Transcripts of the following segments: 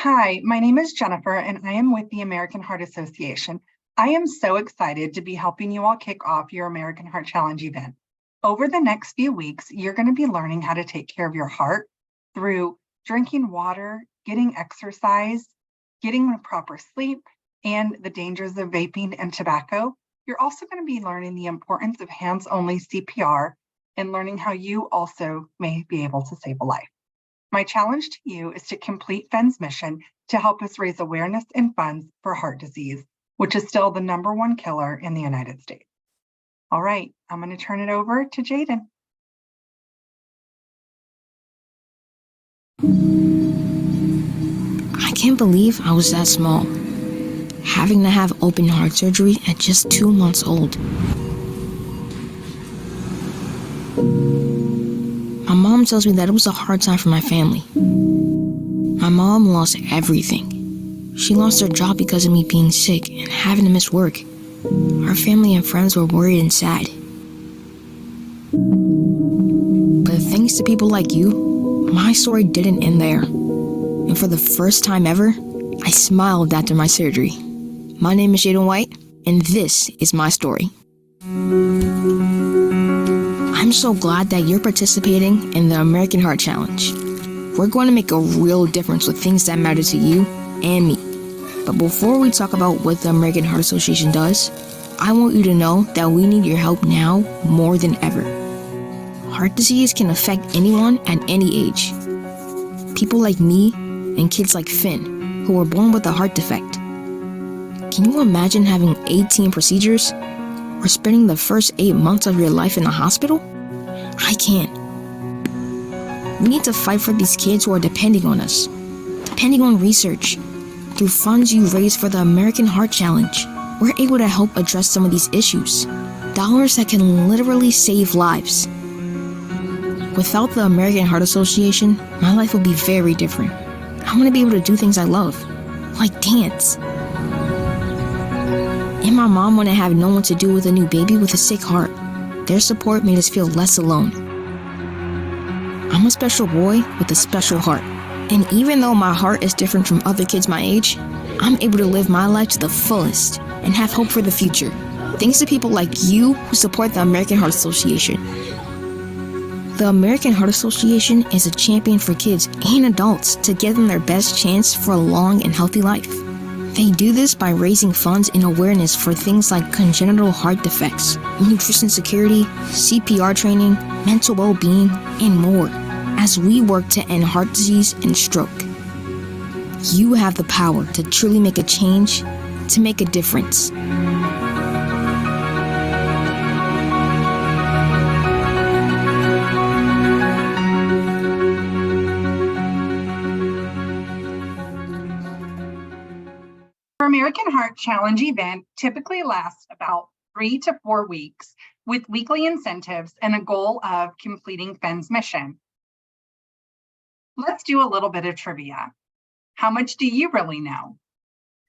Hi, my name is Jennifer, and I am with the American Heart Association. I am so excited to be helping you all kick off your American Heart Challenge event. Over the next few weeks, you're going to be learning how to take care of your heart through drinking water, getting exercise, getting proper sleep, and the dangers of vaping and tobacco. You're also going to be learning the importance of hands-only CPR and learning how you also may be able to save a life. My challenge to you is to complete FEN's mission to help us raise awareness and funds for heart disease, which is still the #1 killer in the United States. All right, I'm going to turn it over to Jaden. I can't believe I was that small, having to have open heart surgery at just 2 months old. My mom tells me that it was a hard time for my family. My mom lost everything. She lost her job because of me being sick and having to miss work. Our family and friends were worried and sad. But thanks to people like you, my story didn't end there. And for the first time ever, I smiled after my surgery. My name is Jaden White, and this is my story. I'm so glad that you're participating in the American Heart Challenge. We're going to make a real difference with things that matter to you and me. But before we talk about what the American Heart Association does, I want you to know that we need your help now more than ever. Heart disease can affect anyone at any age. People like me and kids like Finn, who were born with a heart defect. Can you imagine having 18 procedures or spending the first 8 months of your life in the hospital? I can't. We need to fight for these kids who are depending on us, depending on research. Through funds you raise for the American Heart Challenge, we're able to help address some of these issues. Dollars that can literally save lives. Without the American Heart Association, my life would be very different. I want to be able to do things I love, like dance. And my mom wanted to have no one to do with a new baby with a sick heart. Their support made us feel less alone. I'm a special boy with a special heart. And even though my heart is different from other kids my age, I'm able to live my life to the fullest and have hope for the future. Thanks to people like you who support the American Heart Association. The American Heart Association is a champion for kids and adults to give them their best chance for a long and healthy life. They do this by raising funds and awareness for things like congenital heart defects, nutrition security, CPR training, mental well-being, and more, as we work to end heart disease and stroke. You have the power to truly make a change, to make a difference. Our American Heart Challenge event typically lasts about 3 to 4 weeks with weekly incentives and a goal of completing FEN's mission. Let's do a little bit of trivia. How much do you really know?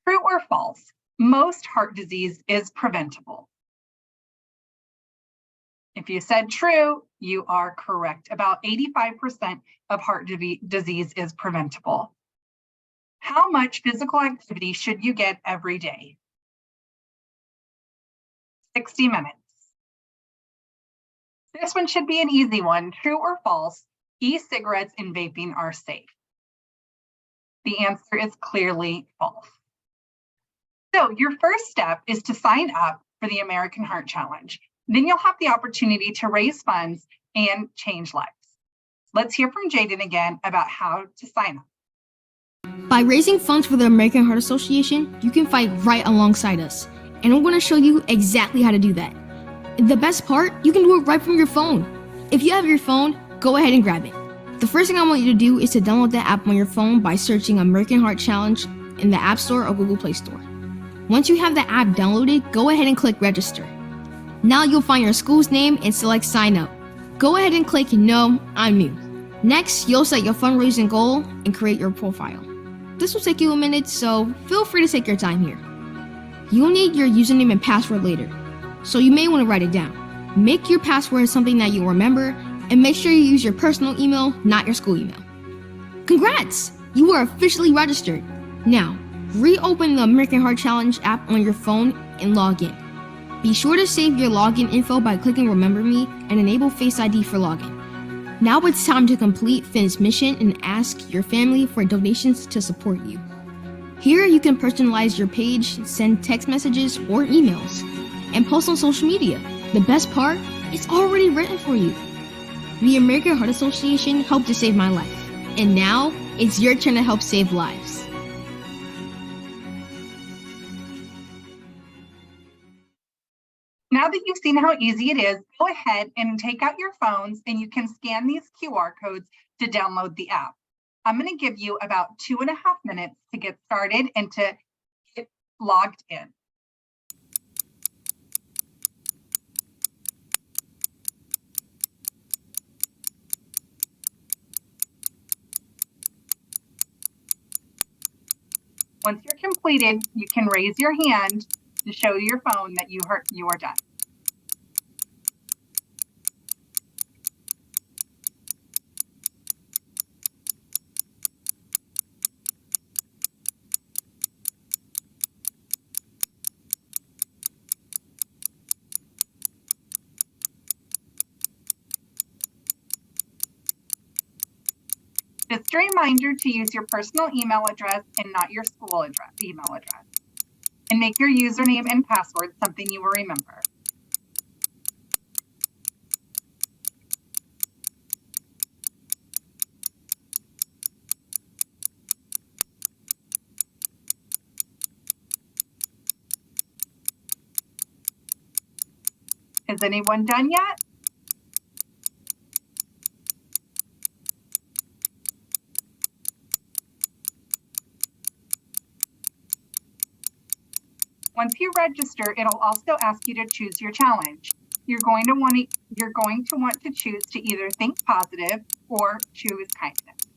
True or false? Most heart disease is preventable. If you said true, you are correct. About 85% of heart disease is preventable. How much physical activity should you get every day? 60 minutes. This one should be an easy one. True or false? E-cigarettes and vaping are safe. The answer is clearly false. So your first step is to sign up for the American Heart Challenge. Then you'll have the opportunity to raise funds and change lives. Let's hear from Jaden again about how to sign up. By raising funds for the American Heart Association, you can fight right alongside us. And I'm going to show you exactly how to do that. The best part, you can do it right from your phone. If you have your phone, go ahead and grab it. The first thing I want you to do is to download the app on your phone by searching American Heart Challenge in the App Store or Google Play Store. Once you have the app downloaded, go ahead and click register. Now you'll find your school's name and select sign up. Go ahead and click no, I'm new. Next, you'll set your fundraising goal and create your profile. This will take you a minute, so feel free to take your time here. You'll need your username and password later, so you may want to write it down. Make your password something that you'll remember, and make sure you use your personal email, not your school email. Congrats! You are officially registered. Now, reopen the American Heart Challenge app on your phone and log in. Be sure to save your login info by clicking Remember Me and enable Face ID for login. Now it's time to complete Finn's mission and ask your family for donations to support you. Here you can personalize your page, send text messages or emails, and post on social media. The best part, it's already written for you. The American Heart Association helped to save my life, and now it's your turn to help save lives. Now that you've seen how easy it is, go ahead and take out your phones and you can scan these QR codes to download the app. I'm going to give you about 2.5 minutes to get started and to get logged in. Once you're completed, you can raise your hand to show your phone that you are done. Just a reminder to use your personal email address and not your school email address. And make your username and password something you will remember. Is anyone done yet? Once you register, it'll also ask you to choose your challenge. You're going to want to choose to either think positive or choose kindness.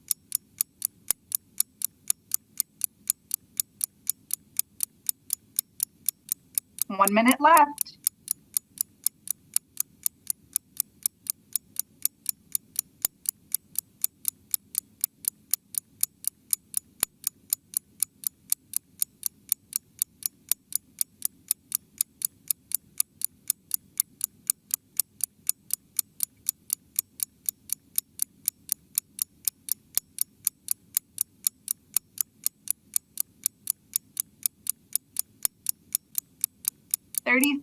One minute left.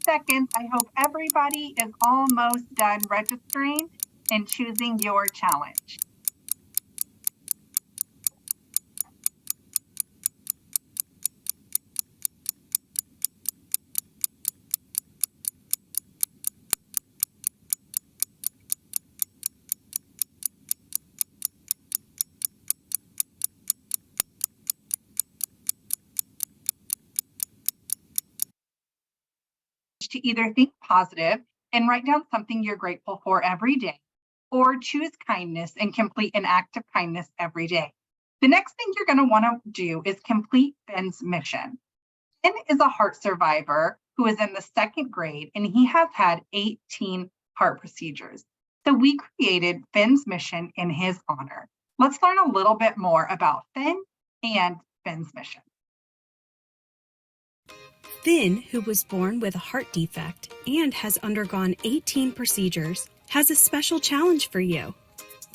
Seconds. I hope everybody is almost done registering and choosing your challenge. To either think positive and write down something you're grateful for every day, or choose kindness and complete an act of kindness every day. The next thing you're going to want to do is complete Finn's mission. Finn is a heart survivor who is in the 2nd grade, and he has had 18 heart procedures. So we created Finn's mission in his honor. Let's learn a little bit more about Finn and Finn's mission. Finn, who was born with a heart defect and has undergone 18 procedures, has a special challenge for you.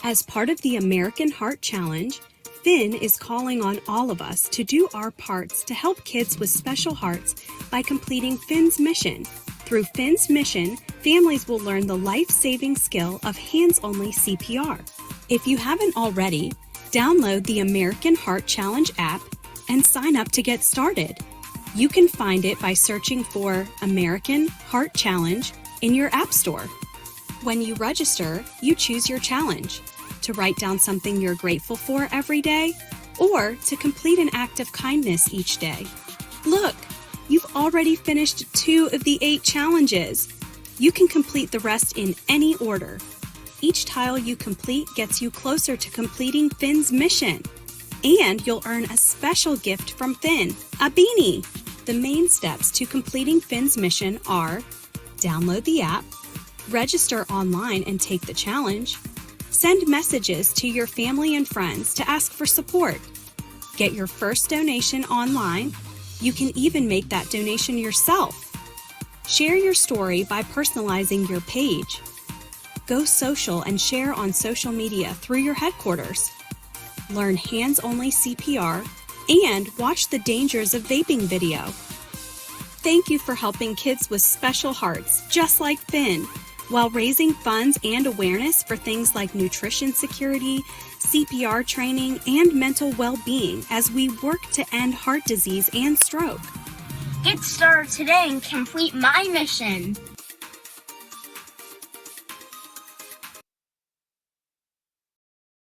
As part of the American Heart Challenge, Finn is calling on all of us to do our parts to help kids with special hearts by completing Finn's mission. Through Finn's mission, families will learn the life-saving skill of hands-only CPR. If you haven't already, download the American Heart Challenge app and sign up to get started. You can find it by searching for American Heart Challenge in your app store. When you register, you choose your challenge: to write down something you're grateful for every day, or to complete an act of kindness each day. Look, you've already finished 2 of the 8 challenges. You can complete the rest in any order. Each tile you complete gets you closer to completing Finn's mission. And you'll earn a special gift from Finn, a beanie. The main steps to completing Finn's mission are: download the app, register online and take the challenge, send messages to your family and friends to ask for support, Get your first donation online. You can even make that donation yourself. Share your story by personalizing your page. Go social and share on social media through your headquarters. Learn hands-only CPR and watch the dangers of vaping video. Thank you for helping kids with special hearts just like Finn, while raising funds and awareness for things like nutrition security, CPR training, and mental well-being as we work to end heart disease and stroke. Get started today and complete my mission.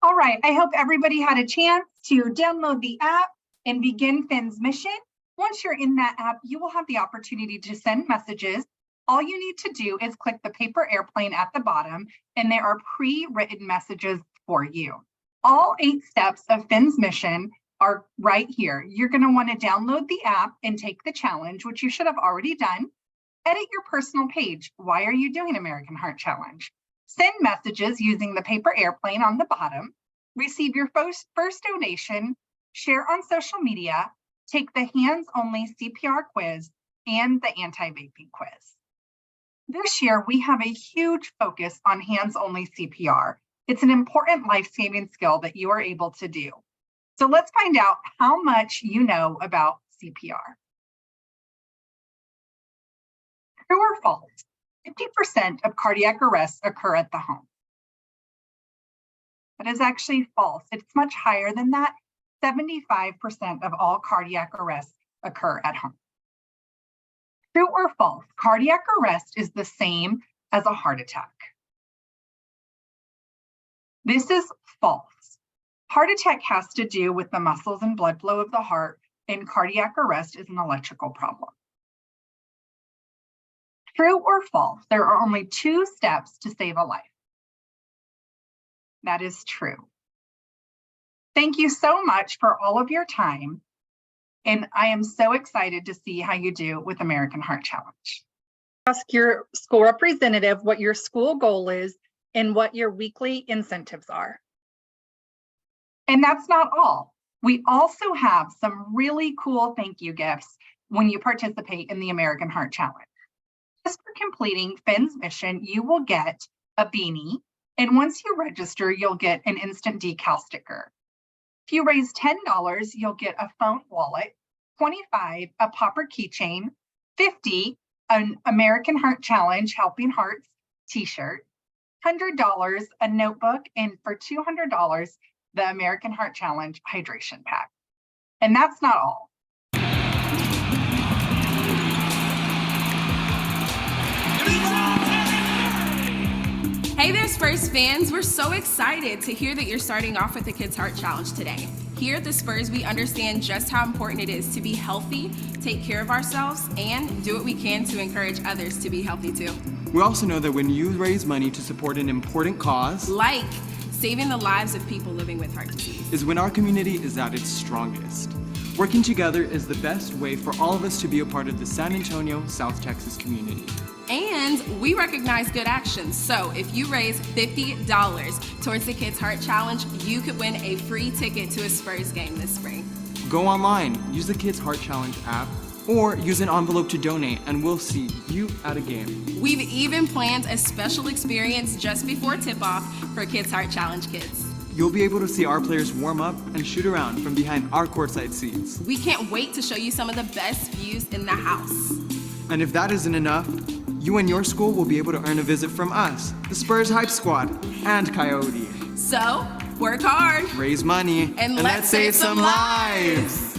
All right, I hope everybody had a chance to download the app and begin Finn's mission. Once you're in that app, you will have the opportunity to send messages. All you need to do is click the paper airplane at the bottom, and there are pre-written messages for you. All 8 steps of Finn's mission are right here. You're going to want to download the app and take the challenge, which you should have already done. Edit your personal page. Why are you doing American Heart Challenge? Send messages using the paper airplane on the bottom. Receive your first donation. Share on social media. Take the hands-only CPR quiz and the anti-vaping quiz. This year, we have a huge focus on hands-only CPR. It's an important life-saving skill that you are able to do. So let's find out how much you know about CPR. True or false? 50% of cardiac arrests occur at the home. That is actually false. It's much higher than that. 75% of all cardiac arrests occur at home. True or false? Cardiac arrest is the same as a heart attack. This is false. Heart attack has to do with the muscles and blood flow of the heart, and cardiac arrest is an electrical problem. True or false? There are only 2 steps to save a life. That is true. Thank you so much for all of your time. And I am so excited to see how you do with American Heart Challenge. Ask your school representative what your school goal is and what your weekly incentives are. And that's not all. We also have some really cool thank you gifts when you participate in the American Heart Challenge. Just for completing Finn's mission, you will get a beanie. And once you register, you'll get an instant decal sticker. If you raise $10, you'll get a phone wallet, $25, a popper keychain, $50, an American Heart Challenge Helping Hearts t-shirt, $100, a notebook, and for $200, the American Heart Challenge hydration pack. And that's not all. Hey there, Spurs fans. We're so excited to hear that you're starting off with the Kids Heart Challenge today. Here at the Spurs, we understand just how important it is to be healthy, take care of ourselves, and do what we can to encourage others to be healthy too. We also know that when you raise money to support an important cause, like saving the lives of people living with heart disease, is when our community is at its strongest. Working together is the best way for all of us to be a part of the San Antonio, South Texas community. and we recognize good actions. So if you raise $50 towards the Kids Heart Challenge, you could win a free ticket to a Spurs game this spring. Go online, use the Kids Heart Challenge app, or use an envelope to donate, and we'll see you at a game. We've even planned a special experience just before tip-off for Kids Heart Challenge kids. You'll be able to see our players warm up and shoot around from behind our courtside seats. We can't wait to show you some of the best views in the house. And if that isn't enough, you and your school will be able to earn a visit from us, the Spurs Hype Squad, and Coyote. So, work hard. Raise money. And let's save some lives.